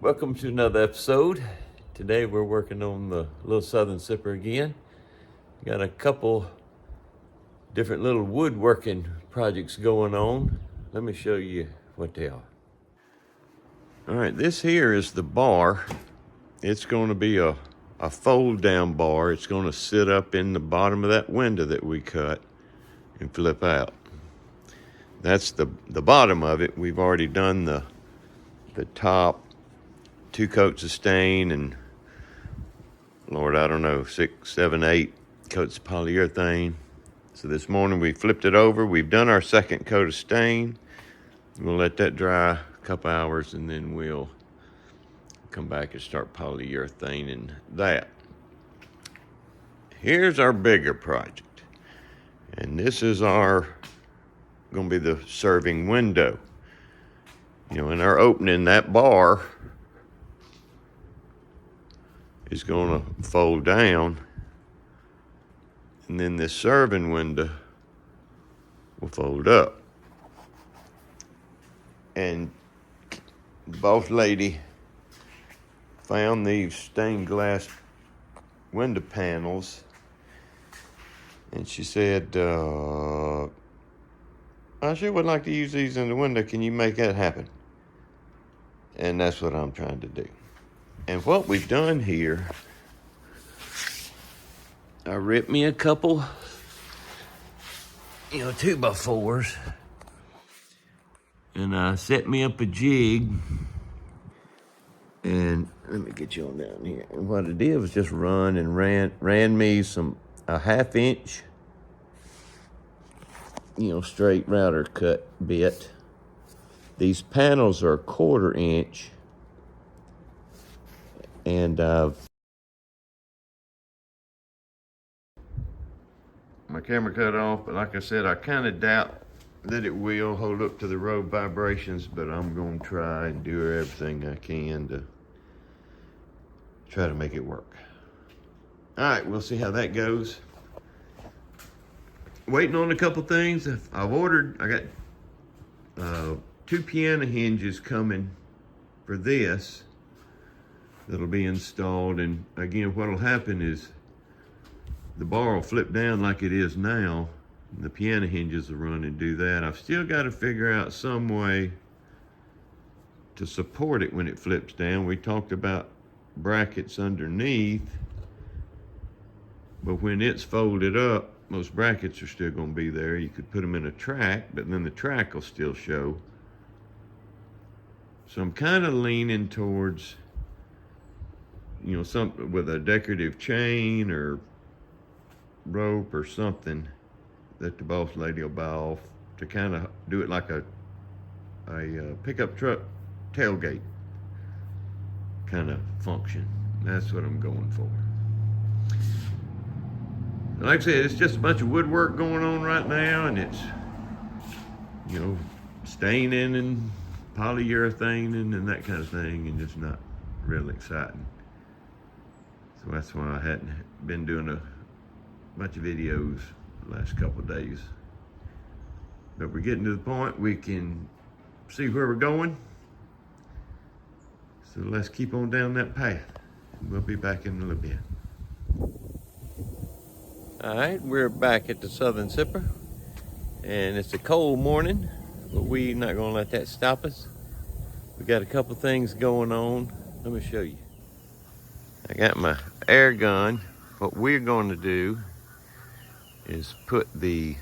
Welcome to another episode. Today we're working on the little Southern Sipper again. Got a couple different little woodworking projects going on. Let me show you what they are. All right, this here is the bar. It's going to be a fold down bar. It's going to sit up in the bottom of that window that we cut and flip out. That's the bottom of it. We've already done the top, 2 coats of stain, and Lord, I don't know, 6, 7, 8 coats of polyurethane. So this morning we flipped it over. We've done our 2nd coat of stain. We'll let that dry a couple hours, and then we'll come back and start polyurethaning that. Here's our bigger project, and this is going to be the serving window. In our opening, that bar is going to fold down, and then this serving window will fold up. And the boss lady found these stained glass window panels, and she said, I sure would like to use these in the window. Can you make that happen? And that's what I'm trying to do. And what we've done here, I ripped me a couple, 2x4s, and I set me up a jig. And let me get you on down here. And what I did was just ran me a 1/2 inch, straight router cut bit. These panels are 1/4 inch, and my camera cut off, but like I said, I kind of doubt that it will hold up to the road vibrations, but I'm going to try and do everything I can to try to make it work. All right, we'll see how that goes. Waiting on a couple things. I got 2 piano hinges coming for this that'll be installed. And again, what'll happen is the bar will flip down like it is now, and the piano hinges will run and do that. I've still got to figure out some way to support it when it flips down. We talked about brackets underneath, but when it's folded up, most brackets are still going to be there. You could put them in a track, but then the track will still show. So I'm kind of leaning towards, something with a decorative chain or rope or something that the boss lady will buy off to kind of do it like a pickup truck tailgate kind of function. That's what I'm going for. Like I said, it's just a bunch of woodwork going on right now, and it's, staining and polyurethaning and that kind of thing, and it's not real exciting. So that's why I hadn't been doing a bunch of videos the last couple of days. But we're getting to the point we can see where we're going. So let's keep on down that path. We'll be back in a little bit. All right, we're back at the Southern Sipper, and it's a cold morning, but we're not gonna let that stop us. We got a couple things going on. Let me show you. I got my air gun. What we're going to do is put the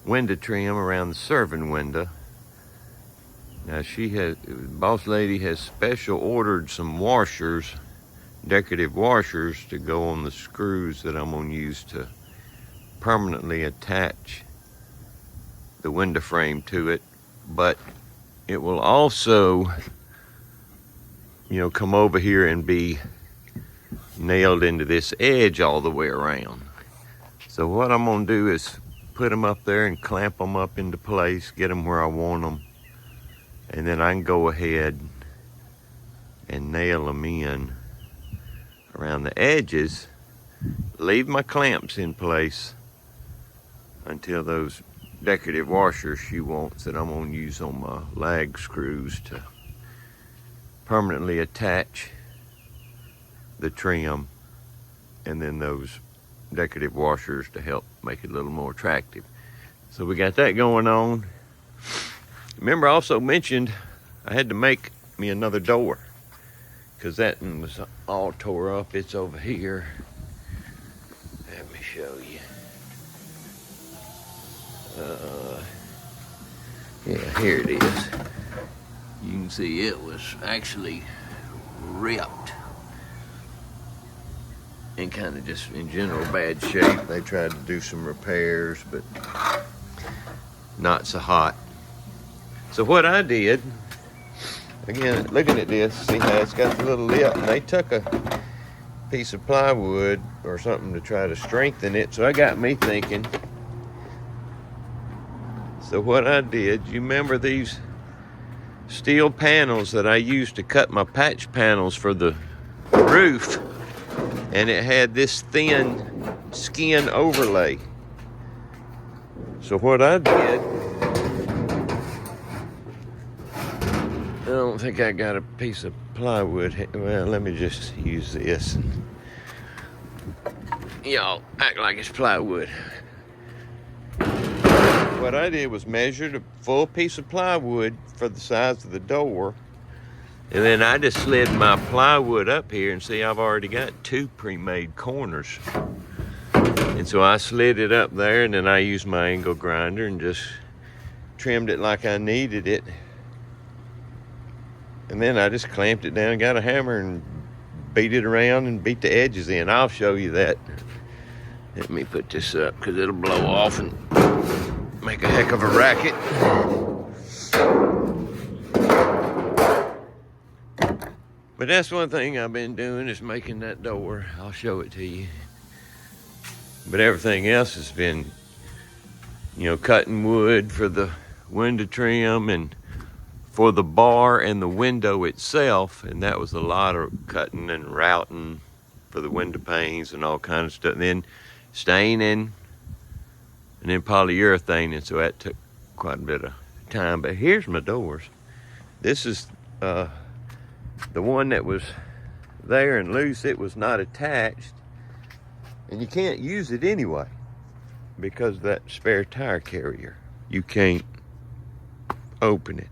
window trim around the serving window. Now boss lady has special ordered some washers, decorative washers, to go on the screws that I'm gonna use to permanently attach the window frame to it. But it will also, come over here and be nailed into this edge all the way around. So what I'm gonna do is put them up there and clamp them up into place, get them where I want them, and then I can go ahead and nail them in around the edges, leave my clamps in place until those decorative washers she wants that I'm gonna use on my lag screws to permanently attach the trim and then those decorative washers to help make it a little more attractive. So we got that going on. Remember, I also mentioned I had to make me another door because that one was all tore up. It's over here. Let me show you. Yeah, here it is. You can see it was actually ripped and kind of just in general bad shape. They tried to do some repairs, but not so hot. So what I did, again, looking at this, see how it's got the little lip, and they took a piece of plywood or something to try to strengthen it. So I got me thinking. So what I did, you remember these steel panels that I used to cut my patch panels for the roof? And it had this thin skin overlay. So what I did, I don't think I got a piece of plywood. Well, let me just use this. Y'all act like it's plywood. What I did was measured a full piece of plywood for the size of the door. And then I just slid my plywood up here, and see, I've already got 2 pre-made corners. And so I slid it up there, and then I used my angle grinder and just trimmed it like I needed it. And then I just clamped it down, got a hammer and beat it around and beat the edges in. I'll show you that. Let me put this up because it'll blow off and make a heck of a racket. But that's one thing I've been doing, is making that door. I'll show it to you. But everything else has been, you know, cutting wood for the window trim and for the bar and the window itself. And that was a lot of cutting and routing for the window panes and all kinds of stuff. And then staining and then polyurethane. And so that took quite a bit of time. But here's my doors. This is the one that was there and loose. It was not attached, and you can't use it anyway because of that spare tire carrier. You can't open it.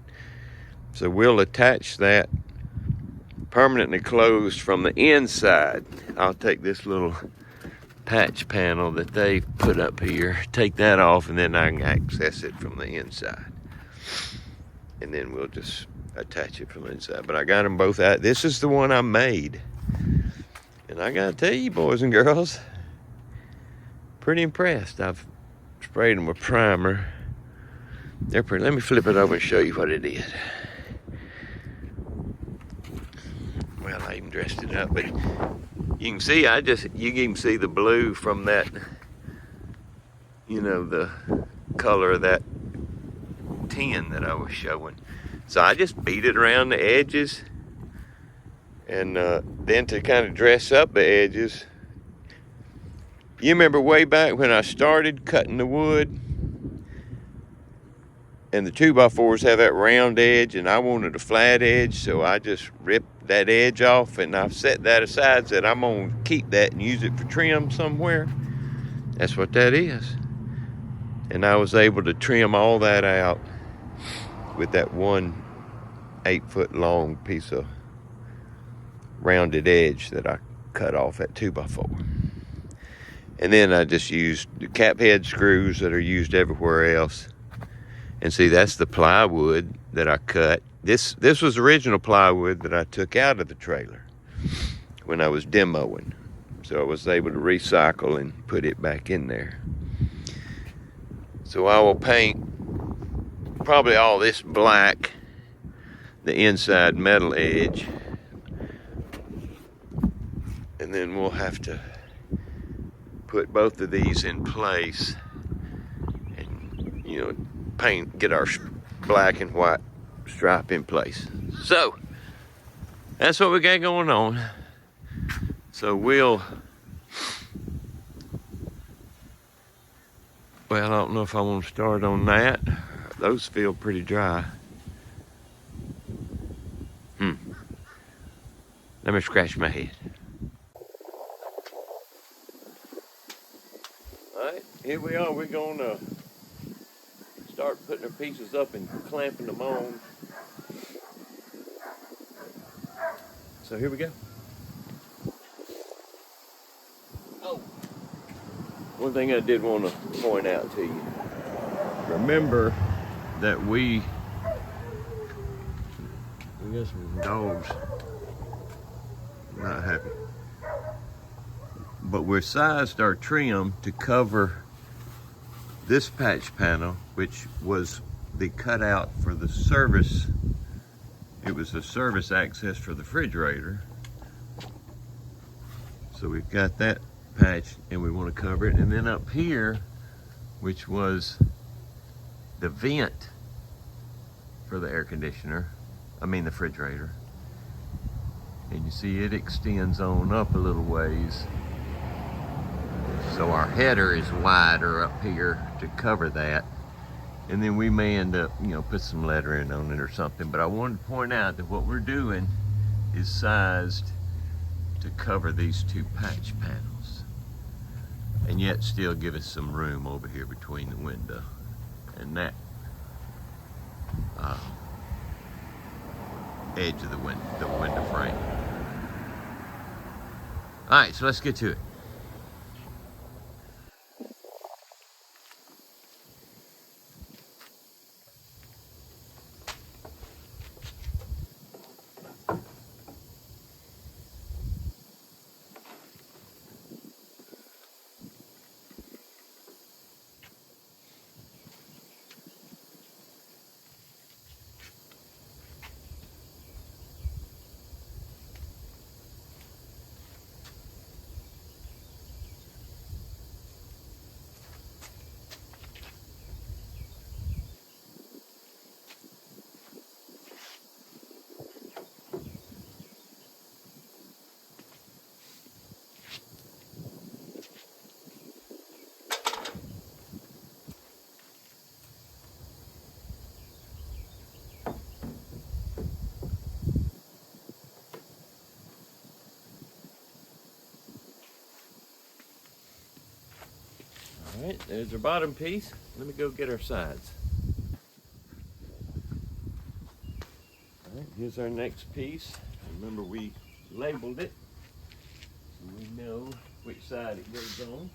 So we'll attach that permanently closed from the inside. I'll take this little patch panel that they put up here, take that off, and then I can access it from the inside. And then we'll just attach it from the inside. But I got them both out. This is the one I made. And I gotta tell you, boys and girls, pretty impressed. I've sprayed them with primer. They're pretty. Let me flip it over and show you what it is. Well, I even dressed it up, but you can see, you can even see the blue from that, you know, the color of that tin that I was showing. So I just beat it around the edges, and then to kind of dress up the edges. You remember way back when I started cutting the wood, and the 2x4s have that round edge, and I wanted a flat edge, so I just ripped that edge off, and I've set that aside, said I'm gonna keep that and use it for trim somewhere. That's what that is. And I was able to trim all that out with that one 8-foot long piece of rounded edge that I cut off that 2x4. And then I just used the cap head screws that are used everywhere else. And see, that's the plywood that I cut. This was original plywood that I took out of the trailer when I was demoing. So I was able to recycle and put it back in there. So I will paint probably all this black, the inside metal edge, and then we'll have to put both of these in place and, you know, get our black and white stripe in place. So that's what we got going on. So well, I don't know if I want to start on that. Those feel pretty dry. Let me scratch my head. All right, here we are. We're gonna start putting our pieces up and clamping them on. So here we go. Oh, one thing I did want to point out to you. Remember that we got some dogs not happy. But we're sized our trim to cover this patch panel, which was the cutout for the service. It was the service access for the refrigerator. So we've got that patch and we want to cover it. And then up here, which was the vent for the air conditioner, the refrigerator. And you see it extends on up a little ways. So our header is wider up here to cover that. And then we may end up, put some lettering on it or something. But I wanted to point out that what we're doing is sized to cover these two patch panels. And yet still give us some room over here between the window and that edge of the window frame. All right, so let's get to it. All right, there's our bottom piece. Let me go get our sides. All right, here's our next piece. Remember, we labeled it, so we know which side it goes on.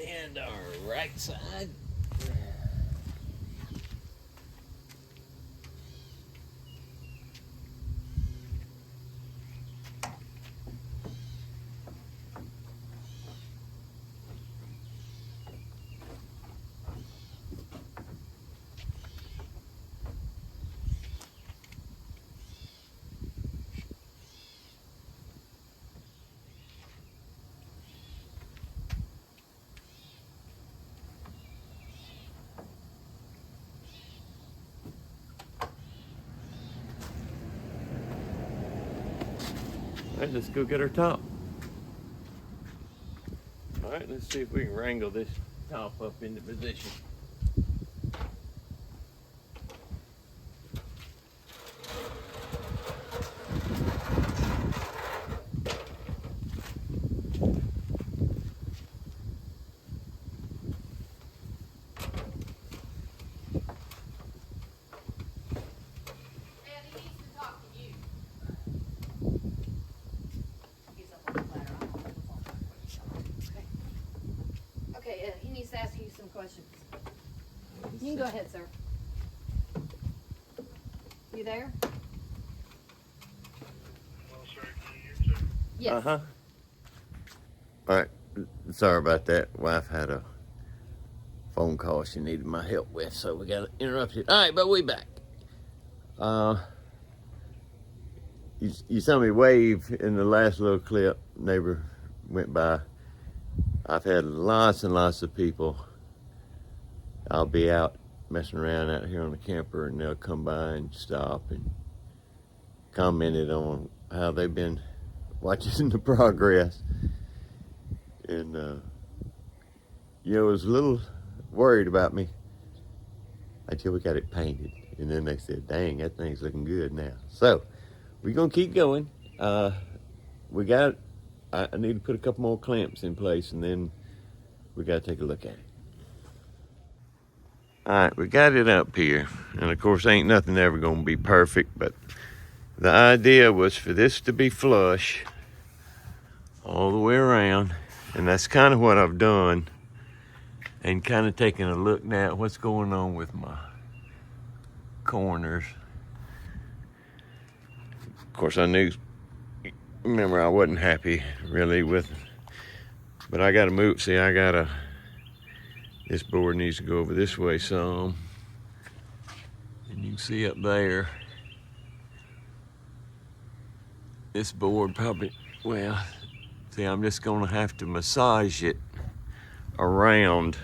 And our right side. All right, let's go get our top. All right, let's see if we can wrangle this top up into position. He needs to ask you some questions. You can go ahead, sir. You there? Yes. Uh-huh. All right, sorry about that. Wife had a phone call she needed my help with, so we got interrupted. All right, but we back. You saw me wave in the last little clip. Neighbor went by. I've had lots and lots of people. I'll be out messing around out here on the camper, and they'll come by and stop and commented on how they've been watching the progress. And was a little worried about me until we got it painted, and then they said, "Dang, that thing's looking good now." So we're gonna keep going. I need to put a couple more clamps in place, and then we got to take a look at it. All right, we got it up here, and of course ain't nothing ever gonna be perfect, but the idea was for this to be flush all the way around, and that's kind of what I've done, and kind of taking a look now at what's going on with my corners. Of course, remember I wasn't happy really with, but I gotta move. See, this board needs to go over this way some, and you can see up there, this board probably, well, see, I'm just gonna have to massage it around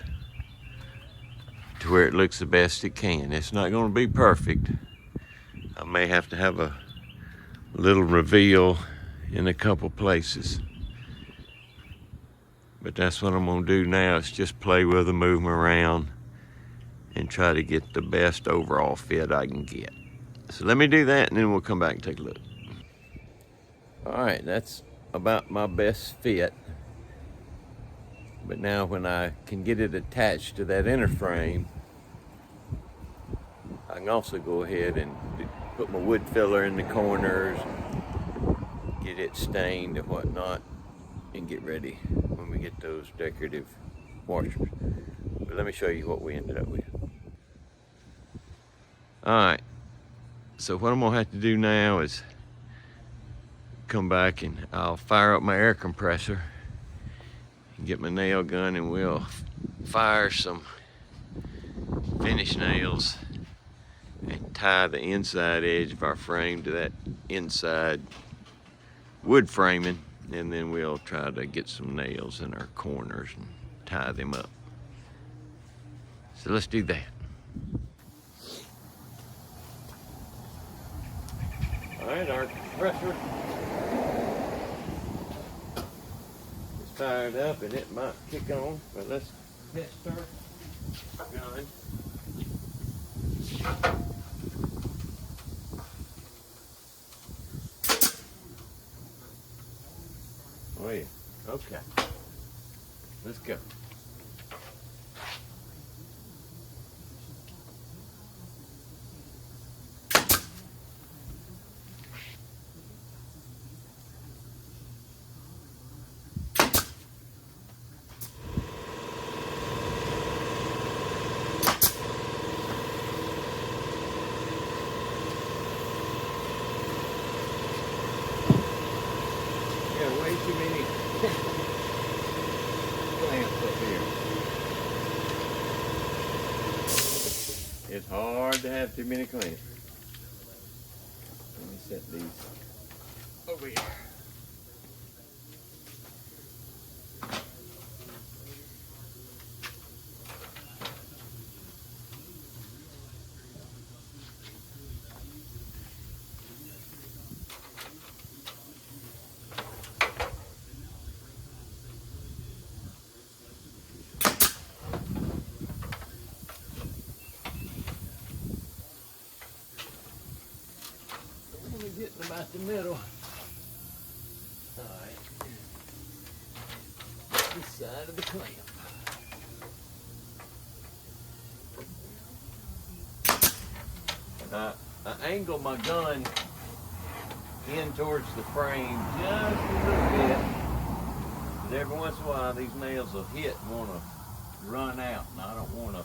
to where it looks the best it can. It's not gonna be perfect. I may have to have a little reveal in a couple places. But that's what I'm gonna do now, is just play with them, move them around, and try to get the best overall fit I can get. So let me do that, and then we'll come back and take a look. All right, that's about my best fit. But now when I can get it attached to that inner frame, I can also go ahead and put my wood filler in the corners, get it stained and whatnot, and get ready when we get those decorative washers. But let me show you what we ended up with. All right, so what I'm gonna have to do now is come back and I'll fire up my air compressor and get my nail gun, and we'll fire some finish nails and tie the inside edge of our frame to that inside wood framing, and then we'll try to get some nails in our corners and tie them up. So let's do that. All right, our compressor is fired up and it might kick on, but let's test our gun. Oh yeah, okay. Let's go. Way too many clamps up here. It's hard to have too many clamps. Let me set these over here. Getting about the middle. All right. This side of the clamp. I angle my gun in towards the frame just a little bit. But every once in a while, these nails will hit and want to run out, and I don't want to.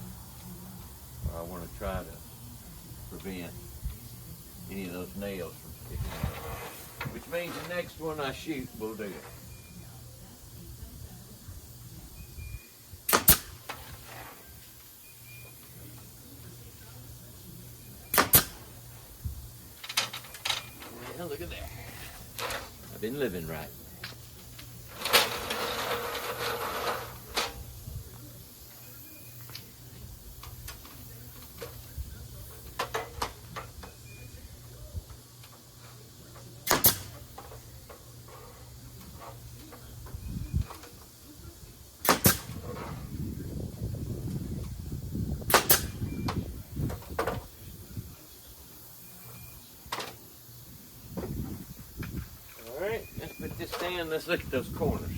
I want to try to prevent any of those nails from sticking out. Which means the next one I shoot will do it. look at there. I've been living right. Alright, let's put this down. Let's look at those corners.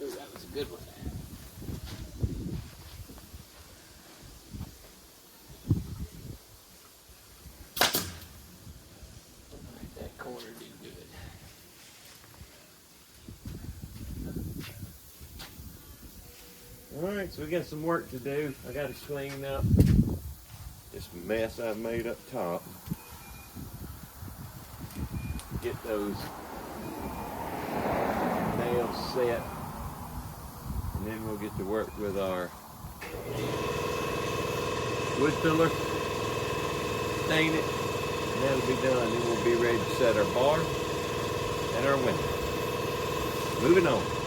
Ooh, that was a good one. Alright, that corner did good. Alright, so we got some work to do. I gotta clean up this mess I made up top. Get those nails set. And then we'll get to work with our wood filler, stain it, and that'll be done. Then we'll be ready to set our bar and our window. Moving on.